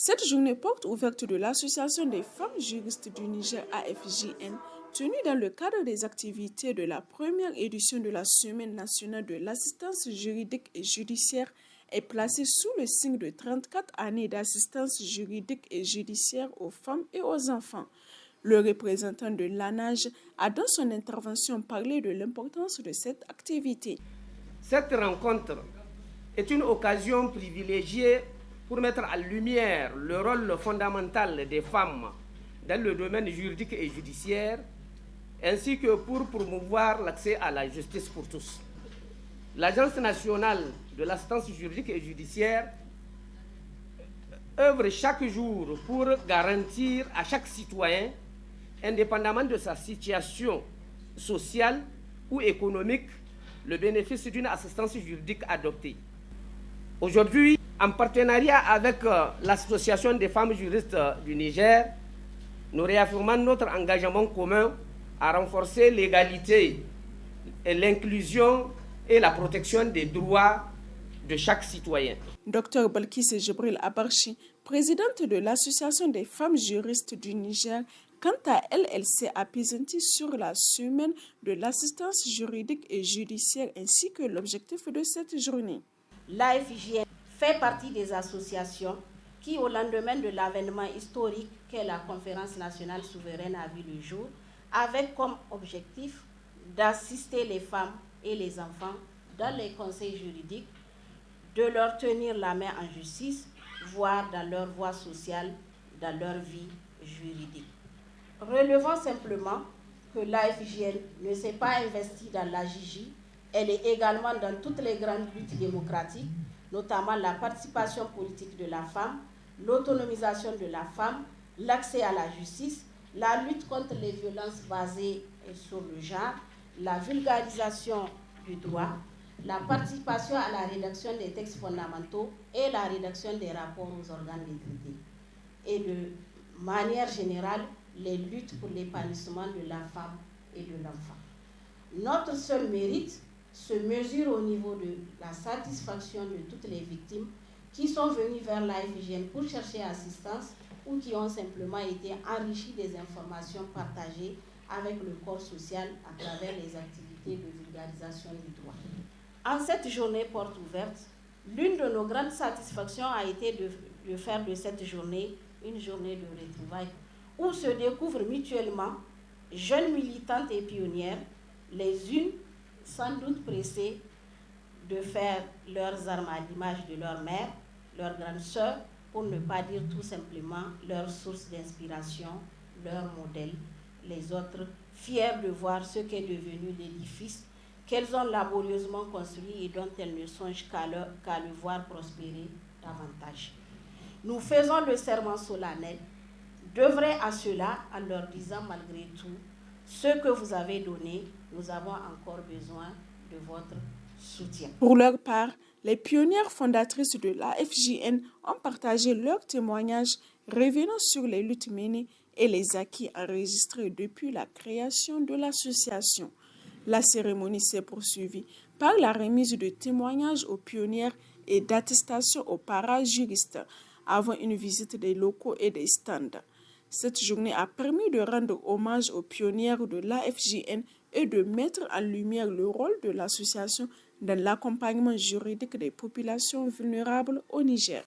Cette journée porte ouverte de l'Association des femmes juristes du Niger AFJN, tenue dans le cadre des activités de la première édition de la Semaine nationale de l'assistance juridique et judiciaire, est placée sous le signe de 34 années d'assistance juridique et judiciaire aux femmes et aux enfants. Le représentant de l'ANAJ a dans son intervention parlé de l'importance de cette activité. Cette rencontre est une occasion privilégiée pour mettre en lumière le rôle fondamental des femmes dans le domaine juridique et judiciaire, ainsi que pour promouvoir l'accès à la justice pour tous. L'Agence nationale de l'assistance juridique et judiciaire œuvre chaque jour pour garantir à chaque citoyen, indépendamment de sa situation sociale ou économique, le bénéfice d'une assistance juridique adoptée. Aujourd'hui, en partenariat avec l'Association des femmes juristes du Niger, nous réaffirmons notre engagement commun à renforcer l'égalité et l'inclusion et la protection des droits de chaque citoyen. Dr Balkis Jibril Abarchi, présidente de l'Association des femmes juristes du Niger, quant à elle, elle s'est apaisantie sur la semaine de l'assistance juridique et judiciaire ainsi que l'objectif de cette journée. L'AFJN fait partie des associations qui, au lendemain de l'avènement historique qu'est la Conférence nationale souveraine a vu le jour, avec comme objectif d'assister les femmes et les enfants dans les conseils juridiques, de leur tenir la main en justice, voire dans leur voie sociale, dans leur vie juridique. Relevons simplement que l'AFJN ne s'est pas investie dans la JJ, elle est également dans toutes les grandes luttes démocratiques, notamment la participation politique de la femme, l'autonomisation de la femme, l'accès à la justice, la lutte contre les violences basées sur le genre, la vulgarisation du droit, la participation à la rédaction des textes fondamentaux et la rédaction des rapports aux organes décrétés. Et de manière générale, les luttes pour l'épanouissement de la femme et de l'enfant. Notre seul mérite se mesure au niveau de la satisfaction de toutes les victimes qui sont venues vers l'AFJN pour chercher assistance ou qui ont simplement été enrichies des informations partagées avec le corps social à travers les activités de vulgarisation du droit. En cette journée porte ouverte, l'une de nos grandes satisfactions a été de faire de cette journée une journée de retrouvailles où se découvrent mutuellement jeunes militantes et pionnières, les unes sans doute pressées de faire leurs armes à l'image de leur mère, leur grande sœur, pour ne pas dire tout simplement leur source d'inspiration, leur modèle, les autres fiers de voir ce qu'est devenu l'édifice qu'elles ont laborieusement construit et dont elles ne songent qu'à le voir prospérer davantage. Nous faisons le serment solennel d'œuvrer à cela en leur disant malgré tout, ce que vous avez donné, nous avons encore besoin de votre soutien. Pour leur part, les pionnières fondatrices de l'AFJN ont partagé leurs témoignages revenant sur les luttes menées et les acquis enregistrés depuis la création de l'association. La cérémonie s'est poursuivie par la remise de témoignages aux pionnières et d'attestations aux parajuristes avant une visite des locaux et des stands. Cette journée a permis de rendre hommage aux pionnières de l'AFJN et de mettre en lumière le rôle de l'association dans l'accompagnement juridique des populations vulnérables au Niger.